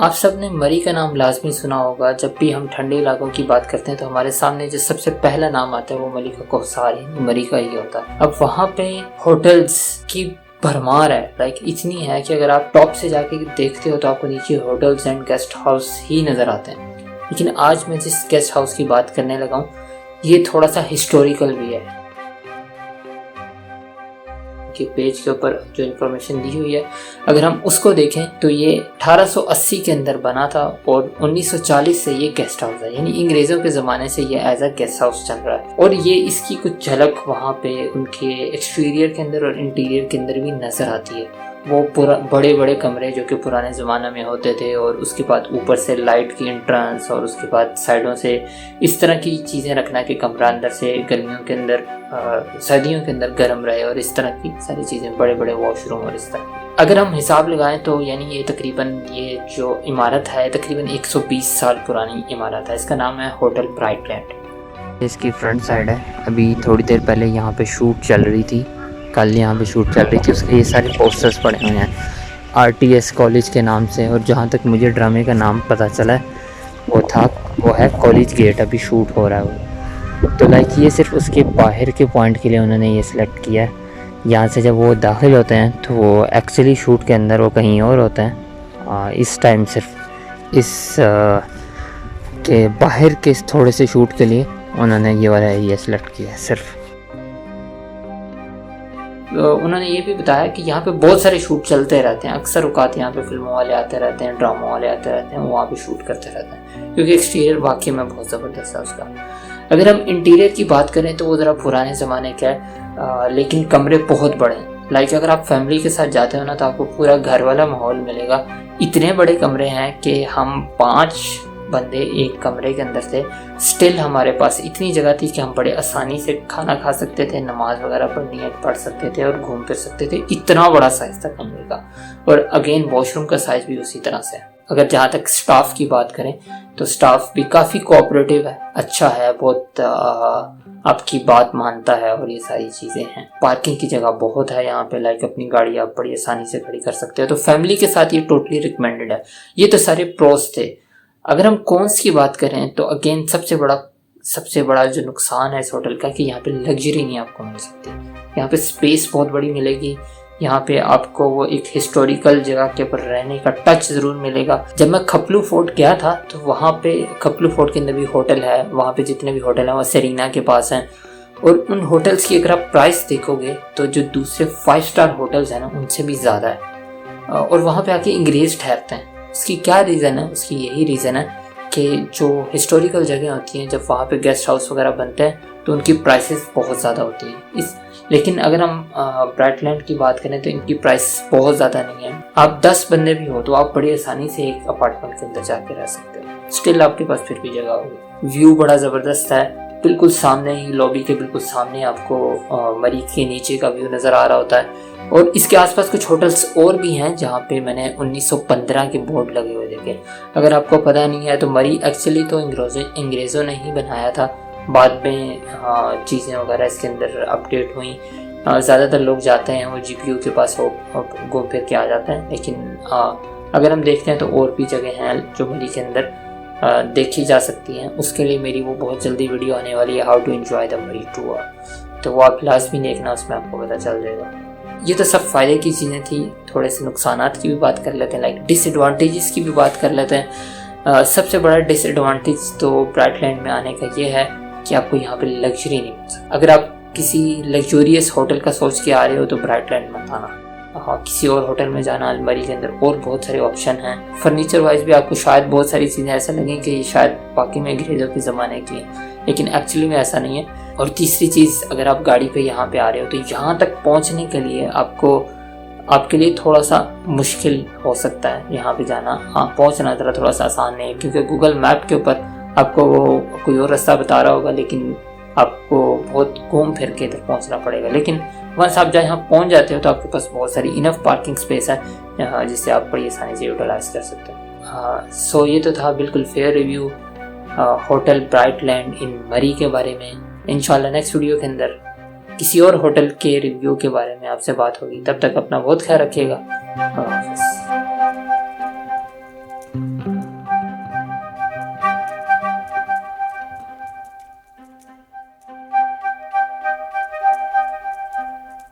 आप सब ने मरी का नाम लाजमी सुना होगा। जब भी हम ठंडे इलाकों की बात करते हैं तो हमारे सामने जो सबसे पहला नाम आता है वो मलिका कौसार मरी का ही होता है। अब वहाँ पे होटल्स की भरमार है, लाइक इतनी है कि अगर आप टॉप से जाके देखते हो तो आपको नीचे होटल्स एंड गेस्ट हाउस ही नज़र आते हैं। लेकिन आज मैं जिस गेस्ट हाउस की बात करने लगा हूँ ये थोड़ा सा हिस्टोरिकल भी है। के पेज के ऊपर जो इन्फॉर्मेशन दी हुई है अगर हम उसको देखें तो ये 1880 के अंदर बना था और 1940 से ये गेस्ट हाउस है, यानी अंग्रेज़ों के ज़माने से ये एज अ गेस्ट हाउस चल रहा है। और ये इसकी कुछ झलक वहाँ पे उनके एक्सटीरियर के अंदर और इंटीरियर के अंदर भी नज़र आती है। वो पूरा बड़े बड़े कमरे जो कि पुराने ज़माने में होते थे और उसके बाद ऊपर से लाइट की एंट्रेंस और उसके बाद साइडों से इस तरह की चीज़ें रखना कि कमरा अंदर से गर्मियों के अंदर सर्दियों के अंदर गर्म रहे और इस तरह की सारी चीज़ें, बड़े बड़े वॉशरूम और इस तरह। अगर हम हिसाब लगाएं तो यानी ये तकरीबन ये जो इमारत है तकरीबन 120 साल पुरानी इमारत है। इसका नाम है होटल ब्राइटलैंड। इसकी फ्रंट साइड है। अभी थोड़ी देर पहले यहाँ पे शूट चल रही थी, कल यहाँ पे शूट चल रही थी, उसके ये सारे पोस्टर्स पड़े हुए हैं RTS कॉलेज के नाम से। और जहाँ तक मुझे ड्रामे का नाम पता चला है वो है कॉलेज गेट। अभी शूट हो रहा है वो, तो लाइक ये सिर्फ उसके बाहर के पॉइंट के लिए उन्होंने ये सिलेक्ट किया है। यहाँ से जब वो दाखिल होते हैं तो वो एक्चुअली शूट के अंदर वो कहीं और होते हैं। इस टाइम सिर्फ इस के बाहर के थोड़े से शूट के लिए उन्होंने ये वाला ये सिलेक्ट किया है सिर्फ। उन्होंने ये भी बताया कि यहाँ पे बहुत सारे शूट चलते रहते हैं, अक्सर औकात यहाँ पे फिल्मों वाले आते रहते हैं, ड्रामा वाले आते रहते हैं, वहाँ पे शूट करते रहते हैं क्योंकि एक्सटीरियर वाकई में बहुत ज़बरदस्त है उसका। अगर हम इंटीरियर की बात करें तो वो ज़रा पुराने ज़माने का है, लेकिन कमरे बहुत बड़े हैं। लाइक अगर आप फैमिली के साथ जाते हो ना तो आपको पूरा घर वाला माहौल मिलेगा। इतने बड़े कमरे हैं कि हम 5 बंदे एक कमरे के अंदर थे, स्टिल हमारे पास इतनी जगह थी कि हम बड़े आसानी से खाना खा सकते थे, नमाज वगैरह पढ़नी है पढ़ सकते थे और घूम फिर सकते थे। इतना बड़ा साइज था कमरे का। और अगेन वॉशरूम का साइज भी उसी तरह से है। अगर जहाँ तक स्टाफ की बात करें तो स्टाफ भी काफ़ी कोऑपरेटिव है, अच्छा है, बहुत आपकी बात मानता है और ये सारी चीज़ें हैं। पार्किंग की जगह बहुत है यहाँ पे, लाइक अपनी गाड़ी आप बड़ी आसानी से खड़ी कर सकते हो। तो फैमिली के साथ ये टोटली रिकमेंडेड है। ये तो सारे प्रोस थे। अगर हम कॉन्स की बात करें तो अगेन सबसे बड़ा जो नुकसान है इस होटल का कि यहाँ पे लग्जरी नहीं आपको मिल सकती। यहाँ पे स्पेस बहुत बड़ी मिलेगी, यहाँ पे आपको वो एक हिस्टोरिकल जगह के ऊपर रहने का टच ज़रूर मिलेगा। जब मैं खपलू फोर्ट गया था तो वहाँ पे खपलू फोर्ट के अंदर भी होटल है, वहाँ पे जितने भी होटल हैं वो सेरीना के पास हैं। और उन होटल्स की अगर आप प्राइस देखोगे तो जो दूसरे 5 स्टार होटल्स हैं ना उनसे भी ज़्यादा है। और वहाँ पे आके अंग्रेज़ ठहरते हैं। उसकी क्या रीज़न है? उसकी यही रीज़न है कि जो हिस्टोरिकल जगह होती हैं जब वहाँ पे गेस्ट हाउस वगैरह बनते हैं तो उनकी प्राइसेस बहुत ज़्यादा होती हैं। लेकिन अगर हम ब्राइटलैंड की बात करें तो इनकी प्राइस बहुत ज़्यादा नहीं है। आप 10 बंदे भी हो तो आप बड़ी आसानी से एक अपार्टमेंट के अंदर जाके रह सकते हो, स्टिल आपके पास फिर भी जगह होगी। व्यू बड़ा ज़बरदस्त है, बिल्कुल सामने ही लॉबी के बिल्कुल सामने आपको मरी के नीचे का व्यू नज़र आ रहा होता है। और इसके आसपास कुछ होटल्स और भी हैं जहाँ पे मैंने 1915 के बोर्ड लगे हुए देखे। अगर आपको पता नहीं है तो मरी एक्चुअली तो अंग्रेज़ों ने ही बनाया था, बाद में चीज़ें वगैरह इसके अंदर अपडेट हुई। ज़्यादातर लोग जाते हैं वो GPU के पास घूम फिर के आ जाते हैं। लेकिन अगर हम देखते हैं तो और भी जगह हैं जो मरी के अंदर देखी जा सकती हैं। उसके लिए मेरी वो बहुत जल्दी वीडियो आने वाली है, हाउ टू एंजॉय द मरी टूर, तो वो आप लाजमी देखना, उसमें आपको पता चल जाएगा। ये तो सब फ़ायदे की चीज़ें थी। थोड़े से नुकसानात की भी बात कर लेते हैं, लाइक डिसएडवांटेजेस की भी बात कर लेते हैं। सबसे बड़ा डिसएडवांटेज तो ब्राइटलैंड में आने का ये है कि आपको यहाँ पे लग्जरी नहीं मिल सकती। अगर आप किसी लग्जूरियस होटल का सोच के आ रहे हो तो ब्राइटलैंड मत आना। किसी और होटल में जाना, अलमारी के अंदर और बहुत सारे ऑप्शन हैं। फर्नीचर वाइज भी आपको शायद बहुत सारी चीज़ें ऐसा लगें कि शायद वाकई में अंग्रेज़ों के ज़माने की हैं, लेकिन एक्चुअली में ऐसा नहीं है। और तीसरी चीज़, अगर आप गाड़ी पे यहाँ पे आ रहे हो तो यहाँ तक पहुँचने के लिए आपके लिए थोड़ा सा मुश्किल हो सकता है यहाँ पे जाना। हाँ, पहुँचना थोड़ा सा आसान नहीं है क्योंकि गूगल मैप के ऊपर आपको वो कोई और रास्ता बता रहा होगा, लेकिन आपको बहुत घूम फिर के इधर पहुँचना पड़ेगा। लेकिन वंस आप यहाँ पहुँच जाते हो तो आपके पास बहुत सारी इनफ पार्किंग स्पेस है जिससे आप बड़ी आसानी से यूटिलाइज कर सकते हो। सो ये तो था बिल्कुल फेयर रिव्यू होटल ब्राइटलैंड इन मरी के बारे में। इंशाल्लाह नेक्स्ट वीडियो के अंदर किसी और होटल के रिव्यू के बारे में आपसे बात होगी। तब तक अपना बहुत ख्याल रखिएगा।